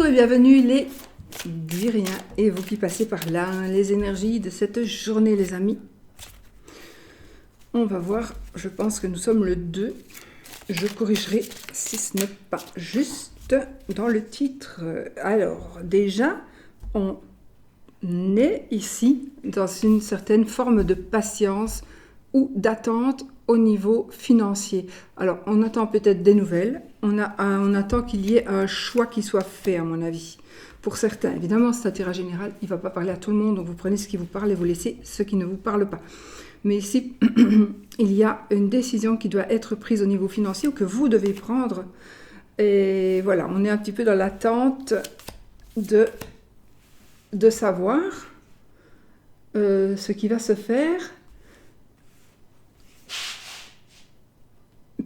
Et bienvenue les Guiriens et vous qui passez par là, les énergies de cette journée les amis. On va voir, je pense que nous sommes le 2. Je corrigerai si ce n'est pas juste dans le titre. Alors déjà, on est ici dans une certaine forme de patience ou d'attente au niveau financier. Alors on attend peut-être des nouvelles, on attend qu'il y ait un choix qui soit fait à mon avis. Pour certains, évidemment c'est un tirage général, il ne va pas parler à tout le monde, donc vous prenez ce qui vous parle et vous laissez ce qui ne vous parle pas. Mais ici, il y a une décision qui doit être prise au niveau financier ou que vous devez prendre. Et voilà, on est un petit peu dans l'attente de savoir ce qui va se faire.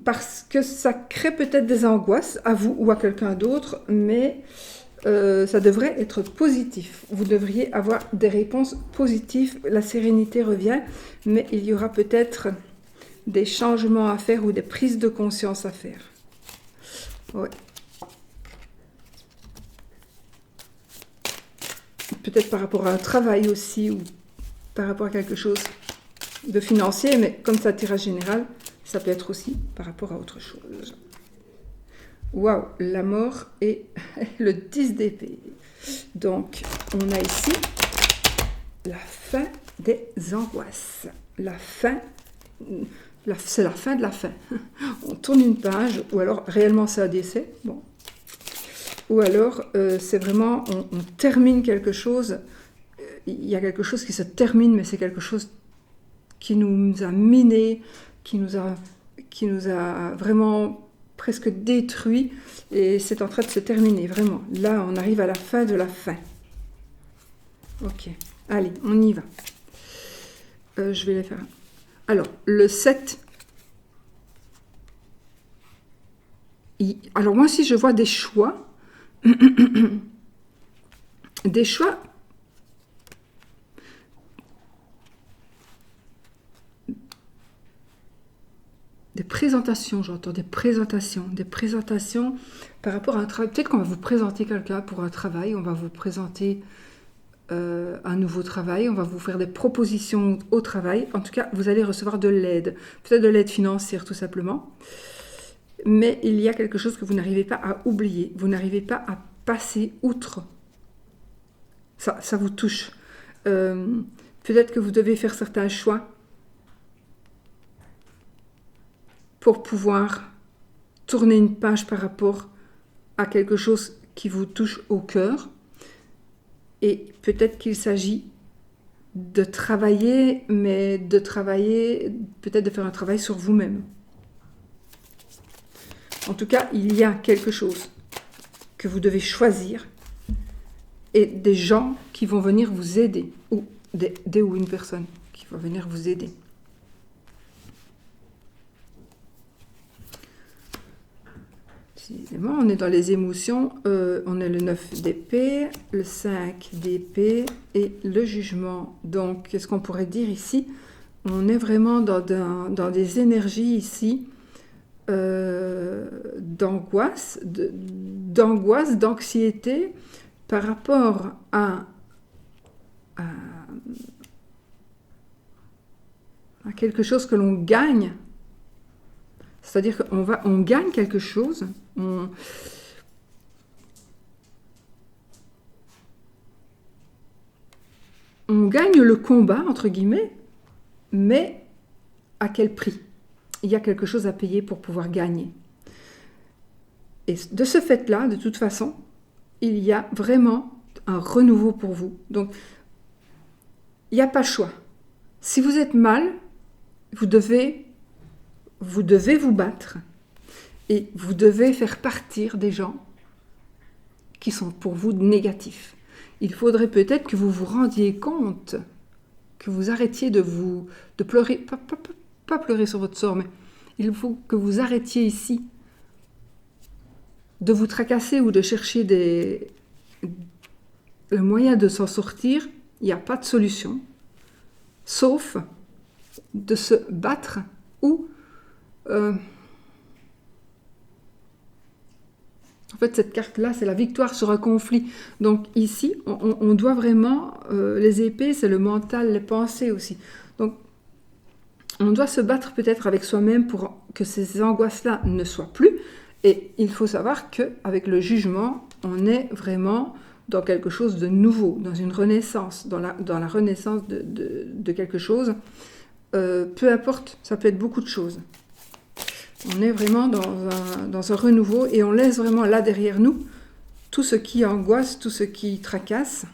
Parce que ça crée peut-être des angoisses à vous ou à quelqu'un d'autre, mais ça devrait être positif. Vous devriez avoir des réponses positives, la sérénité revient, mais il y aura peut-être des changements à faire ou des prises de conscience à faire. Ouais. Peut-être par rapport à un travail aussi, ou par rapport à quelque chose de financier, mais comme ça, tirage général, ça peut être aussi par rapport à autre chose. Waouh, la mort et le 10 d'épée. Donc, on a ici la fin des angoisses. La fin, c'est la fin de la fin. On tourne une page, ou alors réellement c'est un décès. Bon. Ou alors c'est vraiment, on termine quelque chose. Il y a quelque chose qui se termine, mais c'est quelque chose qui nous a miné, qui nous a vraiment presque détruit, et c'est en train de se terminer, vraiment. Là, on arrive à la fin de la fin. Ok, allez, on y va. Je vais les faire. Alors, le 7. Alors, moi aussi, je vois des choix. Des choix. Des présentations, j'entends des présentations par rapport à un travail. Peut-être qu'on va vous présenter quelqu'un pour un travail, on va vous présenter un nouveau travail, on va vous faire des propositions au travail. En tout cas, vous allez recevoir de l'aide, peut-être de l'aide financière tout simplement. Mais il y a quelque chose que vous n'arrivez pas à oublier, vous n'arrivez pas à passer outre. Ça vous touche. Peut-être que vous devez faire certains choix pour pouvoir tourner une page par rapport à quelque chose qui vous touche au cœur. Et peut-être qu'il s'agit de travailler, mais de travailler, peut-être de faire un travail sur vous-même. En tout cas, il y a quelque chose que vous devez choisir et des gens qui vont venir vous aider, ou ou une personne qui va venir vous aider. On est dans les émotions, on a le 9 d'épée, le 5 d'épée et le jugement. Donc, qu'est-ce qu'on pourrait dire ici? On est vraiment dans des énergies ici d'angoisse, d'anxiété par rapport à quelque chose que l'on gagne. C'est-à-dire qu'on gagne quelque chose, on gagne le combat, entre guillemets, mais à quel prix? Il y a quelque chose à payer pour pouvoir gagner. Et de ce fait-là, de toute façon, il y a vraiment un renouveau pour vous. Donc, il n'y a pas le choix. Si vous êtes mal, vous devez vous battre et vous devez faire partir des gens qui sont pour vous négatifs. Il faudrait peut-être que vous vous rendiez compte, que vous arrêtiez de pleurer, pas pleurer sur votre sort, mais il faut que vous arrêtiez ici de vous tracasser ou de chercher le moyen de s'en sortir. Il n'y a pas de solution, sauf de se battre ou En fait, cette carte-là, c'est la victoire sur un conflit. Donc ici, on doit vraiment... les épées, c'est le mental, les pensées aussi. Donc, on doit se battre peut-être avec soi-même pour que ces angoisses-là ne soient plus. Et il faut savoir qu'avec le jugement, on est vraiment dans quelque chose de nouveau, dans une renaissance, dans la renaissance de quelque chose. Peu importe, ça peut être beaucoup de choses. On est vraiment dans un renouveau et on laisse vraiment là derrière nous tout ce qui angoisse, tout ce qui tracasse.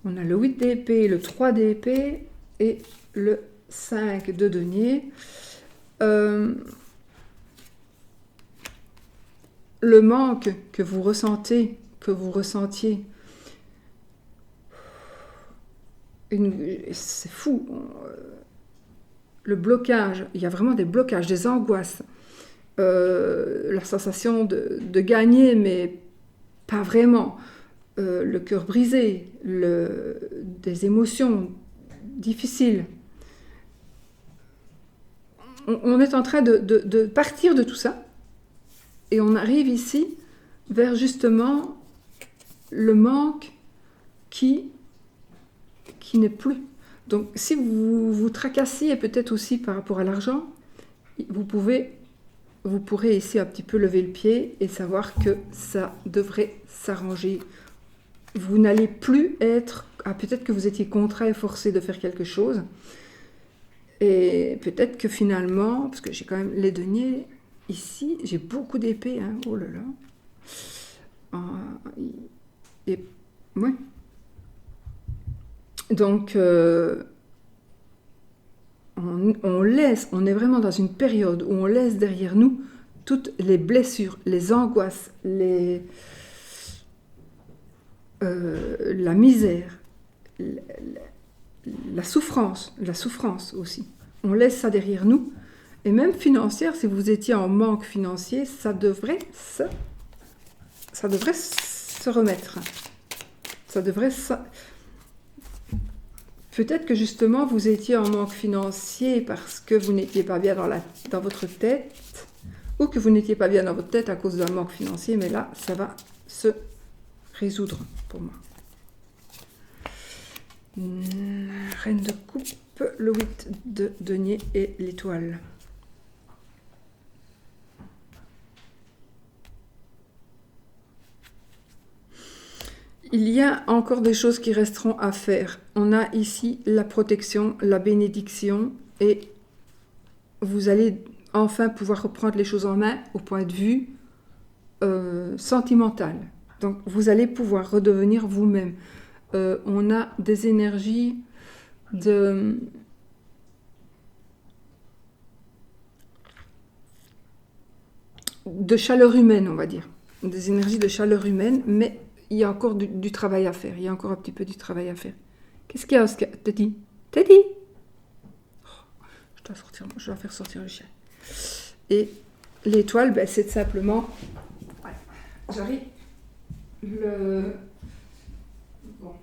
On a le 8 d'épée, le 3 d'épée et le 5 de denier. Le manque que vous ressentiez, c'est fou. Le blocage, il y a vraiment des blocages, des angoisses. La sensation de gagner, mais pas vraiment. Le cœur brisé, des émotions difficiles. On est en train de partir de tout ça et on arrive ici vers justement le manque qui n'est plus. Donc si vous vous tracassiez peut-être aussi par rapport à l'argent, vous pourrez ici un petit peu lever le pied et savoir que ça devrait s'arranger. Vous n'allez plus être... peut-être que vous étiez contraint et forcé de faire quelque chose. Et peut-être que finalement, parce que j'ai quand même les deniers ici, j'ai beaucoup d'épées, hein, oh là là. Et ouais. Donc, on est vraiment dans une période où on laisse derrière nous toutes les blessures, les angoisses, la misère, la souffrance aussi. On laisse ça derrière nous. Et même financière, si vous étiez en manque financier, ça devrait se remettre. Ça devrait... Peut-être que justement, vous étiez en manque financier parce que vous n'étiez pas bien dans votre tête, ou que vous n'étiez pas bien dans votre tête à cause d'un manque financier, mais là, ça va se résoudre pour moi. Reine de coupe, le 8 de denier et l'étoile. Il y a encore des choses qui resteront à faire. On a ici la protection, la bénédiction, et vous allez enfin pouvoir reprendre les choses en main au point de vue sentimental. Donc vous allez pouvoir redevenir vous-même. On a des énergies de chaleur humaine, on va dire. Des énergies de chaleur humaine, mais il y a encore du travail à faire. Il y a encore un petit peu du travail à faire. Qu'est-ce qu'il y a, Oscar? Teddy? Je dois faire sortir le chien. Et l'étoile, ben, c'est simplement... Ouais, j'arrive. Bon,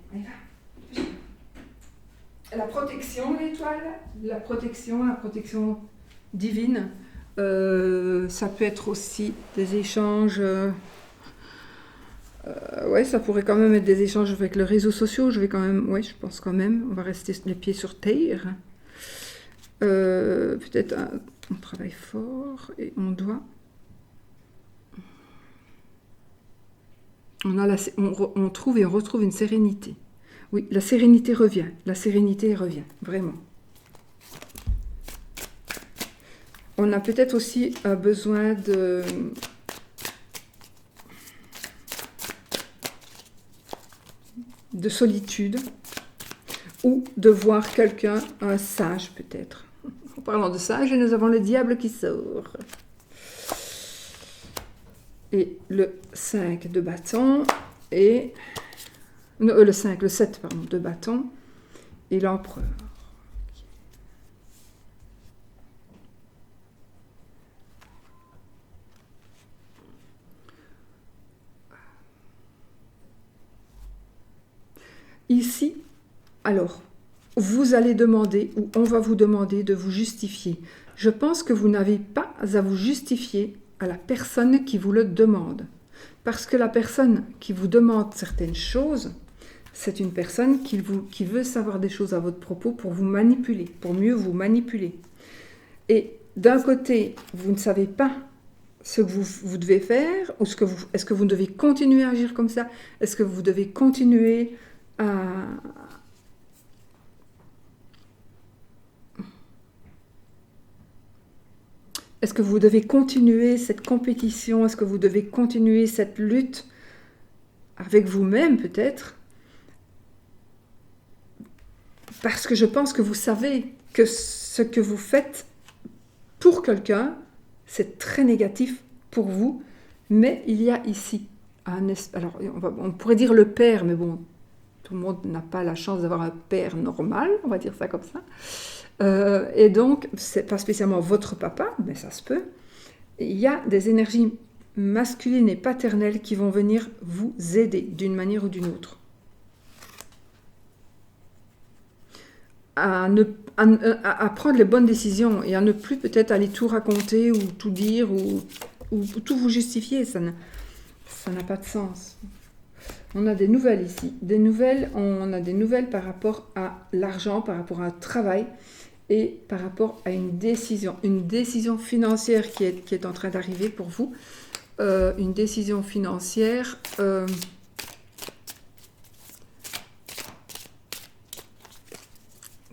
la protection, l'étoile, la protection divine. Ça peut être aussi des échanges... ouais, ça pourrait quand même être des échanges avec les réseaux sociaux. Je pense quand même. On va rester les pieds sur terre. Peut-être on travaille fort et on doit... On trouve et on retrouve une sérénité. Oui, la sérénité revient. Vraiment. On a peut-être aussi besoin de solitude ou de voir quelqu'un, un sage peut-être. En parlant de sage, nous avons le diable qui sort. Et le 5 de bâton et... Non, le 7, pardon, de bâton et l'empereur. Ici, alors, vous allez demander, ou on va vous demander de vous justifier. Je pense que vous n'avez pas à vous justifier à la personne qui vous le demande. Parce que la personne qui vous demande certaines choses, c'est une personne qui veut savoir des choses à votre propos pour vous manipuler, pour mieux vous manipuler. Et d'un côté, vous ne savez pas ce que vous devez faire, ou est-ce que vous devez continuer à agir comme ça? Est-ce que vous devez continuer à... Est-ce que vous devez continuer cette compétition? Est-ce que vous devez continuer cette lutte avec vous-même peut-être? Parce que je pense que vous savez que ce que vous faites pour quelqu'un, c'est très négatif pour vous, mais il y a ici alors on pourrait dire le père, mais bon, tout le monde n'a pas la chance d'avoir un père normal, on va dire ça comme ça. Et donc, c'est pas spécialement votre papa, mais ça se peut. Il y a des énergies masculines et paternelles qui vont venir vous aider d'une manière ou d'une autre. À prendre les bonnes décisions et à ne plus peut-être aller tout raconter ou tout dire ou tout vous justifier. Ça n'a pas de sens. On a des nouvelles ici. On a des nouvelles par rapport à l'argent, par rapport à un travail et par rapport à une décision financière qui est en train d'arriver pour vous. Une décision financière...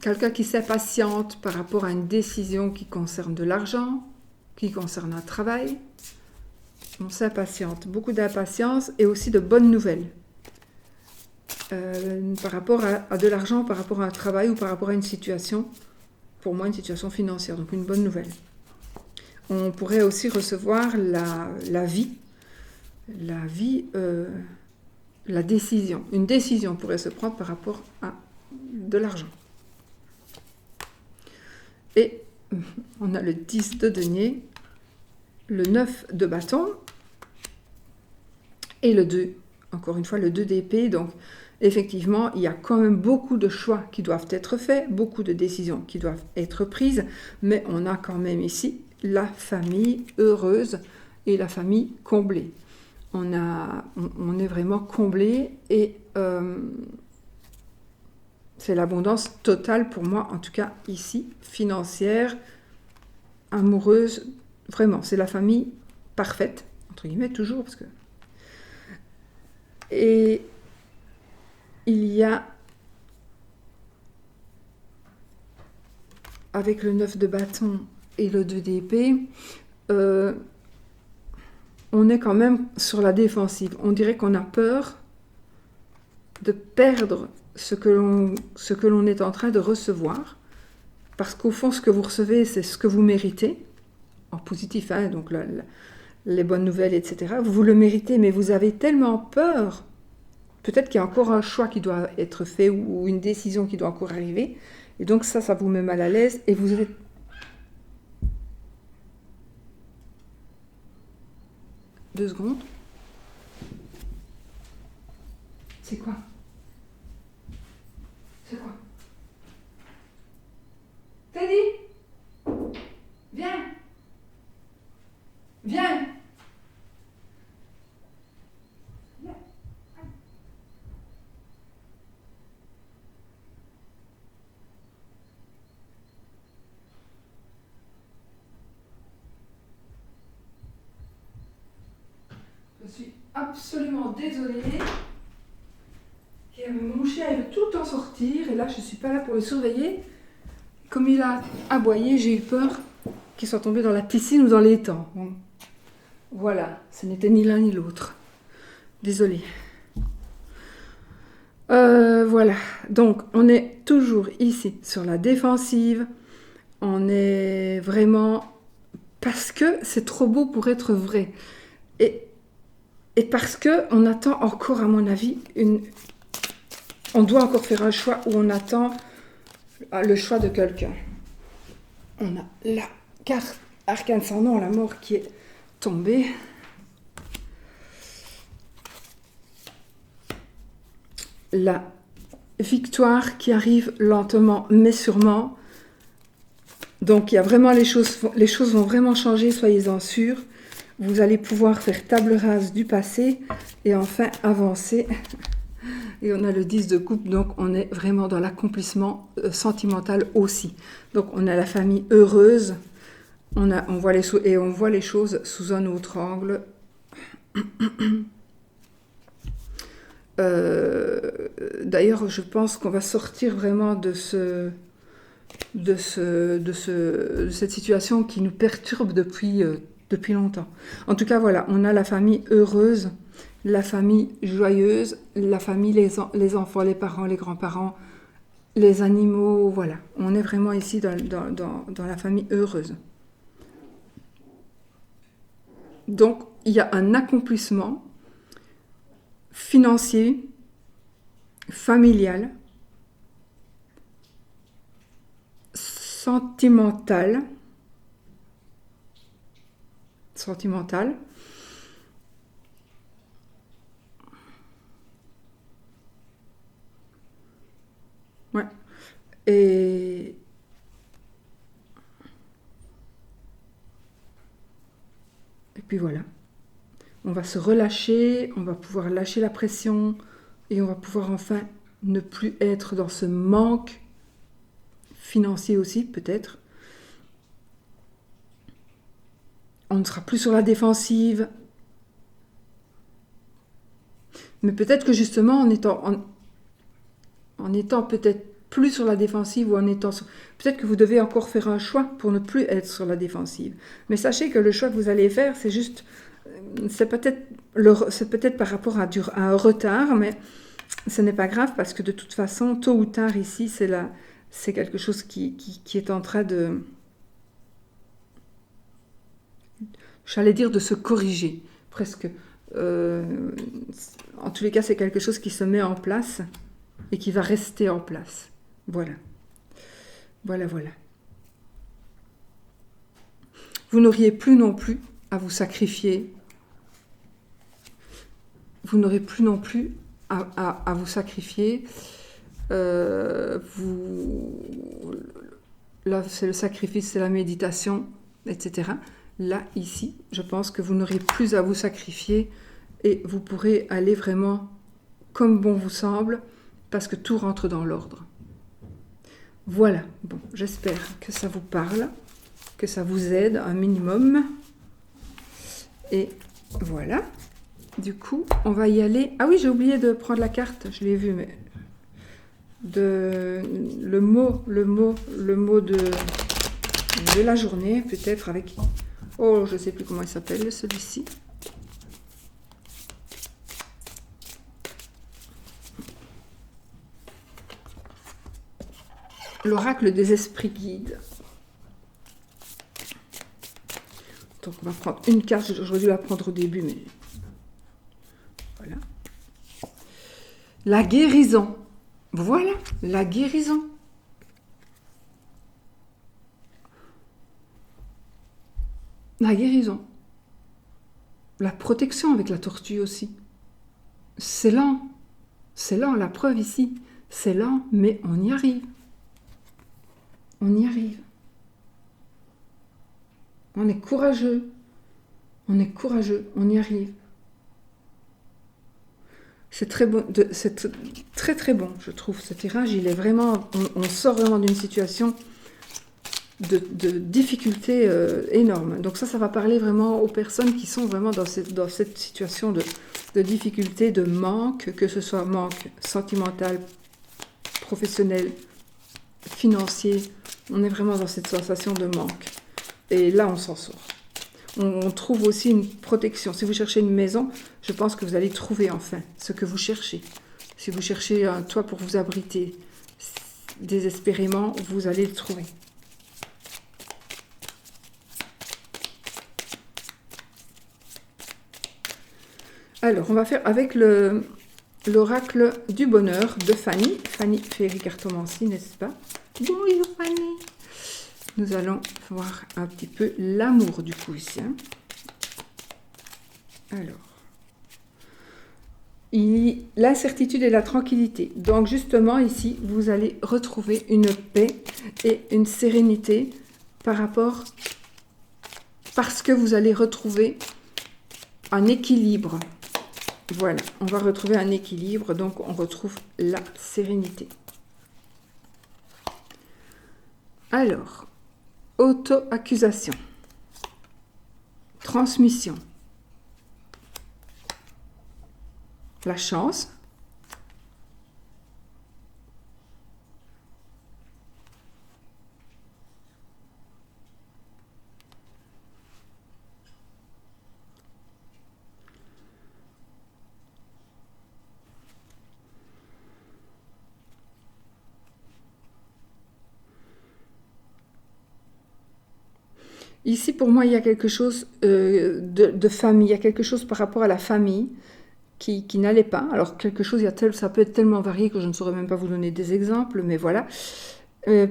Quelqu'un qui s'impatiente par rapport à une décision qui concerne de l'argent, qui concerne un travail. On s'impatiente, beaucoup d'impatience et aussi de bonnes nouvelles. Par rapport à de l'argent, par rapport à un travail ou par rapport à une situation, pour moi une situation financière, donc une bonne nouvelle. On pourrait aussi recevoir la vie, la décision. Une décision pourrait se prendre par rapport à de l'argent. Et on a le 10 de denier, le 9 de bâton et le 2, encore une fois le 2 d'épée. Donc effectivement, il y a quand même beaucoup de choix qui doivent être faits, beaucoup de décisions qui doivent être prises, mais on a quand même ici la famille heureuse et la famille comblée. On est vraiment comblé et... c'est l'abondance totale pour moi, en tout cas ici, financière, amoureuse, vraiment, c'est la famille parfaite, entre guillemets, toujours, parce que... Et il y a, avec le 9 de bâton et le 2 d'épée, on est quand même sur la défensive. On dirait qu'on a peur de perdre ce que l'on est en train de recevoir, parce qu'au fond, ce que vous recevez, c'est ce que vous méritez, en positif, hein, donc les bonnes nouvelles, etc. Vous le méritez, mais vous avez tellement peur, peut-être qu'il y a encore un choix qui doit être fait, ou une décision qui doit encore arriver, et donc ça vous met mal à l'aise, et vous êtes... Deux secondes. C'est quoi ? C'est quoi? Teddy, viens. Viens. Je suis absolument désolée. Mon chien, il veut tout le temps sortir, et là, je ne suis pas là pour le surveiller. Comme il a aboyé, j'ai eu peur qu'il soit tombé dans la piscine ou dans l'étang. Bon. Voilà, ce n'était ni l'un ni l'autre. Désolée. Voilà, donc on est toujours ici sur la défensive. On est vraiment... Parce que c'est trop beau pour être vrai. Et parce qu'on attend encore, à mon avis, on doit encore faire un choix où on attend le choix de quelqu'un. On a la carte arcane sans nom, la mort qui est tombée. La victoire qui arrive lentement mais sûrement. Donc, il y a vraiment les choses vont vraiment changer, soyez-en sûrs. Vous allez pouvoir faire table rase du passé et enfin avancer. Et on a le 10 de coupe, donc on est vraiment dans l'accomplissement sentimental aussi. Donc, on a la famille heureuse. On voit les choses sous un autre angle. D'ailleurs, je pense qu'on va sortir vraiment de cette situation qui nous perturbe depuis longtemps. En tout cas, voilà, on a la famille heureuse, la famille joyeuse, la famille, les enfants, les parents, les grands-parents, les animaux, voilà. On est vraiment ici dans la famille heureuse. Donc, il y a un accomplissement financier, familial, sentimental. Ouais. Et puis voilà. On va se relâcher, on va pouvoir lâcher la pression et on va pouvoir enfin ne plus être dans ce manque financier aussi, peut-être. On ne sera plus sur la défensive. Mais peut-être que justement, en étant peut-être plus sur la défensive ou peut-être que vous devez encore faire un choix pour ne plus être sur la défensive. Mais sachez que le choix que vous allez faire, c'est peut-être par rapport à un retard, mais ce n'est pas grave parce que de toute façon, tôt ou tard ici, c'est quelque chose qui est en train de, j'allais dire, de se corriger, presque. En tous les cas, c'est quelque chose qui se met en place et qui va rester en place. Voilà. Voilà. Vous n'auriez plus non plus à vous sacrifier. Vous n'aurez plus non plus à vous sacrifier. Là, c'est le sacrifice, c'est la méditation, etc. Là, ici, je pense que vous n'aurez plus à vous sacrifier et vous pourrez aller vraiment comme bon vous semble parce que tout rentre dans l'ordre. Voilà, bon, j'espère que ça vous parle, que ça vous aide un minimum. Et voilà, du coup, on va y aller. Ah oui, j'ai oublié de prendre la carte, je l'ai vu, mais le mot de la journée, peut-être avec... Oh, je ne sais plus comment il s'appelle, celui-ci. L'oracle des esprits guides. Donc, on va prendre une carte. J'aurais dû la prendre au début, mais... Voilà. La guérison. Voilà, la guérison. La guérison. La protection avec la tortue aussi. C'est lent. C'est lent, la preuve ici. C'est lent, mais on y arrive. On y arrive. On est courageux. On est courageux. On y arrive. C'est très bon, c'est très très bon, je trouve. Ce tirage, il est vraiment, on sort vraiment d'une situation de difficulté énorme. Donc ça va parler vraiment aux personnes qui sont vraiment dans cette situation de difficulté, de manque, que ce soit manque sentimental, professionnel, financier. On est vraiment dans cette sensation de manque. Et là, on s'en sort. On trouve aussi une protection. Si vous cherchez une maison, je pense que vous allez trouver enfin ce que vous cherchez. Si vous cherchez un toit pour vous abriter, désespérément, vous allez le trouver. Alors, on va faire avec l'oracle du bonheur de Fanny. Fanny Ferry-Cartomancie, n'est-ce pas? Bonjour Fanny. Nous allons voir un petit peu l'amour du coup ici. Alors, l'incertitude et la tranquillité. Donc justement ici, vous allez retrouver une paix et une sérénité parce que vous allez retrouver un équilibre. Voilà, on va retrouver un équilibre, donc on retrouve la sérénité. Alors, auto-accusation, transmission, la chance, ici, pour moi, il y a quelque chose de famille, il y a quelque chose par rapport à la famille qui n'allait pas. Alors, quelque chose, ça peut être tellement varié que je ne saurais même pas vous donner des exemples, mais voilà.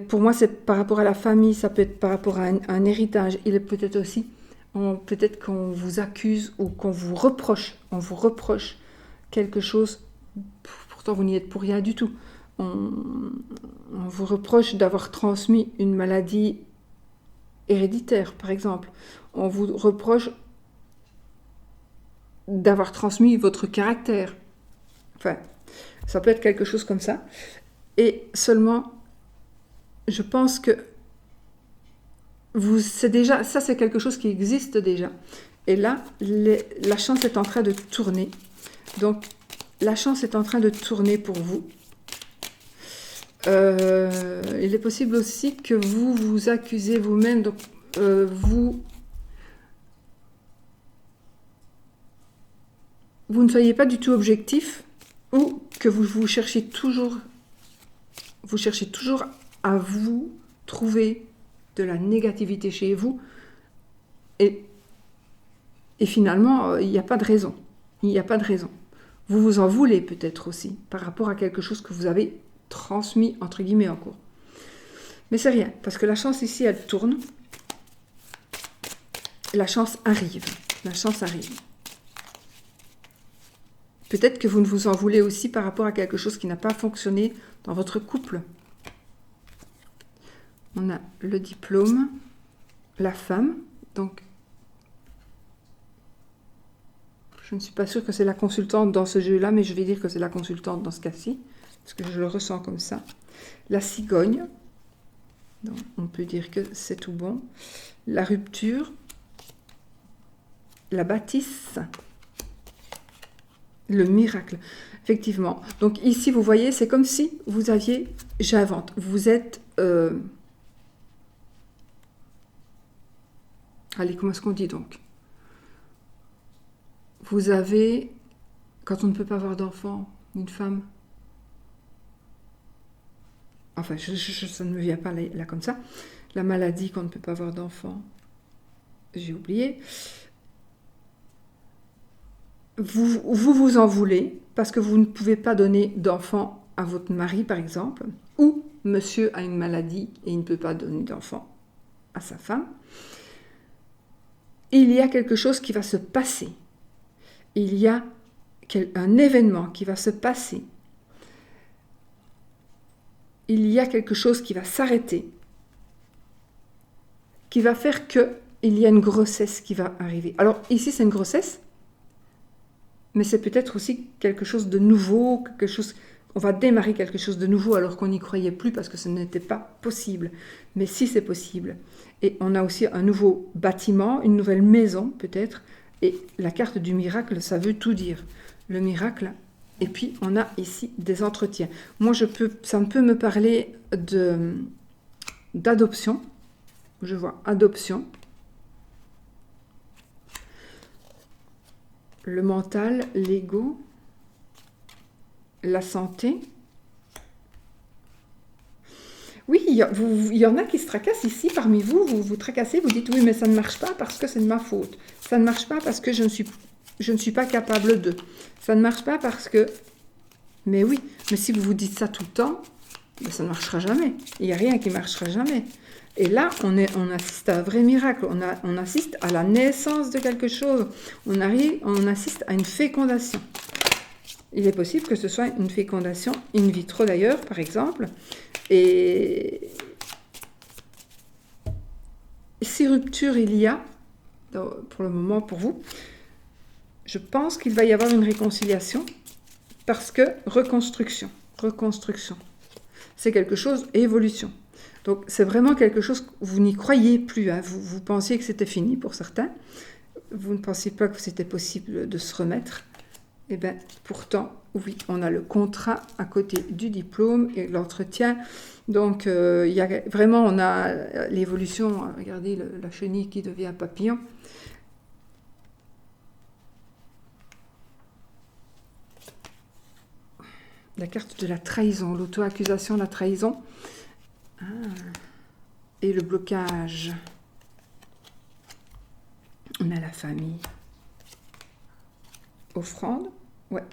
Pour moi, c'est par rapport à la famille, ça peut être par rapport à un héritage. Il est peut-être aussi, peut-être qu'on vous accuse ou qu'on vous reproche, on vous reproche quelque chose, pourtant vous n'y êtes pour rien du tout. On vous reproche d'avoir transmis une maladie héréditaire, par exemple. On vous reproche d'avoir transmis votre caractère. Enfin, ça peut être quelque chose comme ça. Et seulement, je pense que ça c'est quelque chose qui existe déjà. Et là, la chance est en train de tourner. Donc, la chance est en train de tourner pour vous. Il est possible aussi que vous vous accusez vous-même, donc vous ne soyez pas du tout objectif, ou que vous cherchez toujours à vous trouver de la négativité chez vous, et finalement il n'y a pas de raison. Il n'y a pas de raison. Vous vous en voulez peut-être aussi par rapport à quelque chose que vous avez transmis entre guillemets en cours. Mais c'est rien, parce que la chance ici, elle tourne. La chance arrive. La chance arrive. Peut-être que vous ne vous en voulez aussi par rapport à quelque chose qui n'a pas fonctionné dans votre couple. On a le diplôme, la femme, donc je ne suis pas sûre que c'est la consultante dans ce jeu-là, mais je vais dire que c'est la consultante dans ce cas-ci, parce que je le ressens comme ça. La cigogne, donc on peut dire que c'est tout bon. La rupture, la bâtisse, le miracle. Effectivement. Donc ici, vous voyez, c'est comme si vous aviez, j'invente, vous êtes... allez, comment est-ce qu'on dit donc? Vous avez, quand on ne peut pas avoir d'enfant, une femme... Enfin, ça ne me vient pas là comme ça. La maladie, qu'on ne peut pas avoir d'enfant. J'ai oublié. Vous en voulez parce que vous ne pouvez pas donner d'enfant à votre mari, par exemple, ou monsieur a une maladie et il ne peut pas donner d'enfant à sa femme. Il y a quelque chose qui va se passer. Il y a un événement qui va se passer. Il y a quelque chose qui va s'arrêter, qui va faire qu'il y a une grossesse qui va arriver. Alors ici, c'est une grossesse, mais c'est peut-être aussi quelque chose de nouveau, on va démarrer quelque chose de nouveau alors qu'on n'y croyait plus parce que ce n'était pas possible. Mais si c'est possible. Et on a aussi un nouveau bâtiment, une nouvelle maison peut-être. Et la carte du miracle, ça veut tout dire. Le miracle. Et puis on a ici des entretiens. Moi, ça peut me parler d'adoption. Je vois adoption. Le mental, l'ego, la santé. Oui, il y en a qui se tracassent ici parmi vous. Vous tracassez, vous dites oui, mais ça ne marche pas parce que c'est de ma faute. Ça ne marche pas parce que je ne suis pas capable de. Ça ne marche pas parce que... Mais oui, mais si vous vous dites ça tout le temps, ben ça ne marchera jamais. Il n'y a rien qui ne marchera jamais. Et là, on assiste à un vrai miracle. On assiste à la naissance de quelque chose. On assiste à une fécondation. Il est possible que ce soit une fécondation in vitro d'ailleurs, par exemple. Et si rupture il y a, pour le moment pour vous, je pense qu'il va y avoir une réconciliation parce que reconstruction, c'est quelque chose, évolution. Donc c'est vraiment quelque chose que vous n'y croyez plus, hein. Vous pensiez que c'était fini pour certains, vous ne pensiez pas que c'était possible de se remettre. Et bien pourtant, oui, on a le contrat à côté du diplôme et l'entretien. Donc il y a vraiment, on a l'évolution, regardez la chenille qui devient papillon. La carte de la trahison, l'auto-accusation, la trahison. Ah. Et le blocage. On a la famille. Offrande. Ouais.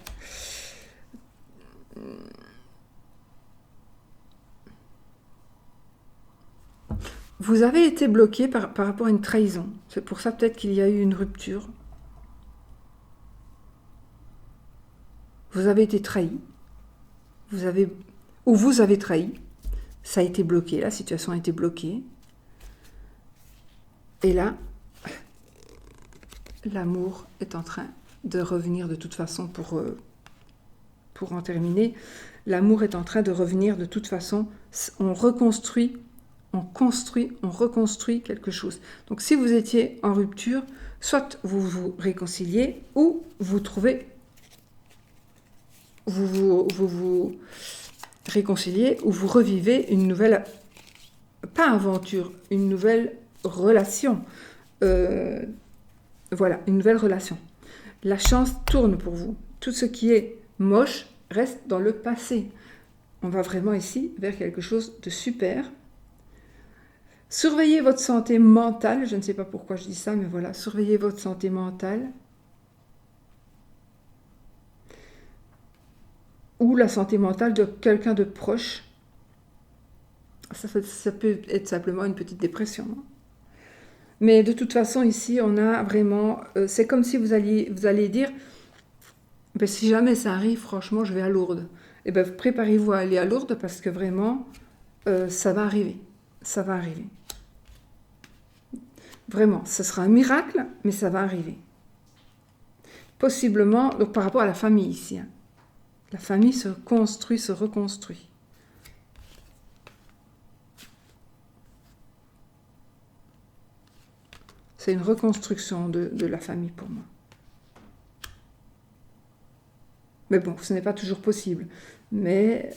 Vous avez été bloqué par rapport à une trahison. C'est pour ça peut-être qu'il y a eu une rupture. Vous avez été trahi. Vous avez trahi. Ça a été bloqué, la situation a été bloquée. Et là, l'amour est en train de revenir de toute façon pour en terminer. L'amour est en train de revenir de toute façon. On reconstruit, on construit, on reconstruit quelque chose. Donc si vous étiez en rupture, soit vous vous réconciliez ou vous trouvez, vous réconciliez ou vous revivez une nouvelle, pas aventure, une nouvelle relation. Voilà, une nouvelle relation. La chance tourne pour vous. Tout ce qui est moche reste dans le passé. On va vraiment ici vers quelque chose de super. Surveillez votre santé mentale. Je ne sais pas pourquoi je dis ça, mais voilà, surveillez votre santé mentale. Ou la santé mentale de quelqu'un de proche. Ça peut être simplement une petite dépression. Mais de toute façon, ici, on a vraiment... c'est comme si vous allez dire, ben, si jamais ça arrive, franchement, je vais à Lourdes. Et ben, préparez-vous à aller à Lourdes parce que vraiment, ça va arriver. Ça va arriver. Vraiment, ce sera un miracle, mais ça va arriver. Possiblement, donc par rapport à la famille ici. Hein. La famille se construit, se reconstruit. C'est une reconstruction de la famille pour moi. Mais bon, ce n'est pas toujours possible. Mais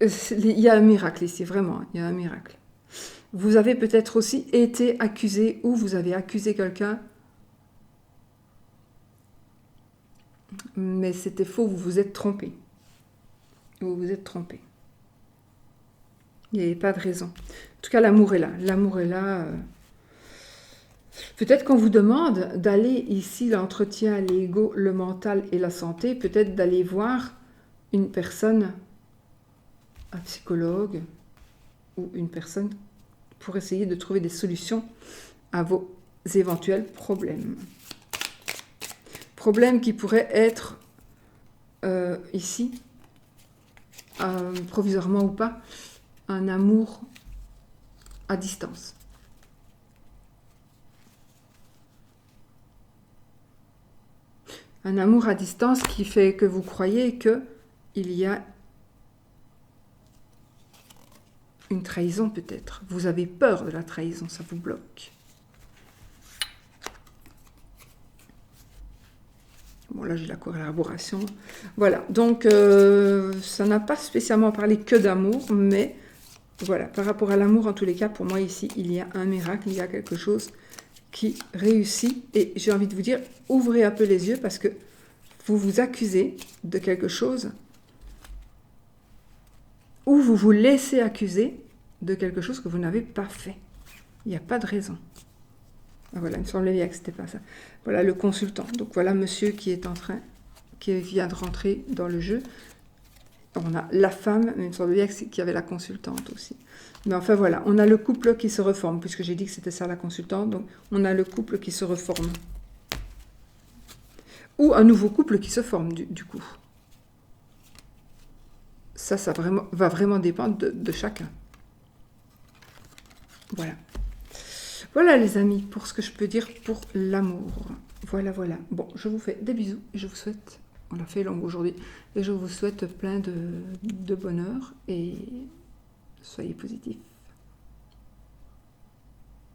il y a un miracle ici, vraiment, il y a un miracle. Vous avez peut-être aussi été accusé ou vous avez accusé quelqu'un. Mais c'était faux, vous vous êtes trompé. Vous vous êtes trompé. Il n'y avait pas de raison. En tout cas, l'amour est là. L'amour est là. Peut-être qu'on vous demande d'aller ici, l'entretien, l'ego, le mental et la santé, peut-être d'aller voir une personne, un psychologue ou une personne pour essayer de trouver des solutions à vos éventuels problèmes. Problèmes qui pourraient être ici, provisoirement ou pas, un amour à distance. Un amour à distance qui fait que vous croyez qu'il y a une trahison peut-être. Vous avez peur de la trahison, ça vous bloque. Bon, là, j'ai la collaboration. Voilà, donc ça n'a pas spécialement parlé que d'amour, mais voilà, par rapport à l'amour, en tous les cas, pour moi, ici, il y a un miracle, il y a quelque chose qui réussit. Et j'ai envie de vous dire, ouvrez un peu les yeux parce que vous vous accusez de quelque chose ou vous vous laissez accuser de quelque chose que vous n'avez pas fait. Il n'y a pas de raison. Ah, voilà, il me semblait bien que ce n'était pas ça. Voilà le consultant. Donc voilà monsieur qui vient de rentrer dans le jeu. On a la femme, mais il me semble bien qu'il y avait la consultante aussi. Mais enfin voilà, on a le couple qui se reforme, puisque j'ai dit que c'était ça la consultante, donc on a le couple qui se reforme. Ou un nouveau couple qui se forme du coup. Ça va vraiment dépendre de chacun. Voilà. Voilà les amis, pour ce que je peux dire pour l'amour. Voilà, voilà. Bon, je vous fais des bisous et je vous souhaite, on l'a fait longue aujourd'hui, et je vous souhaite plein de bonheur et soyez positifs.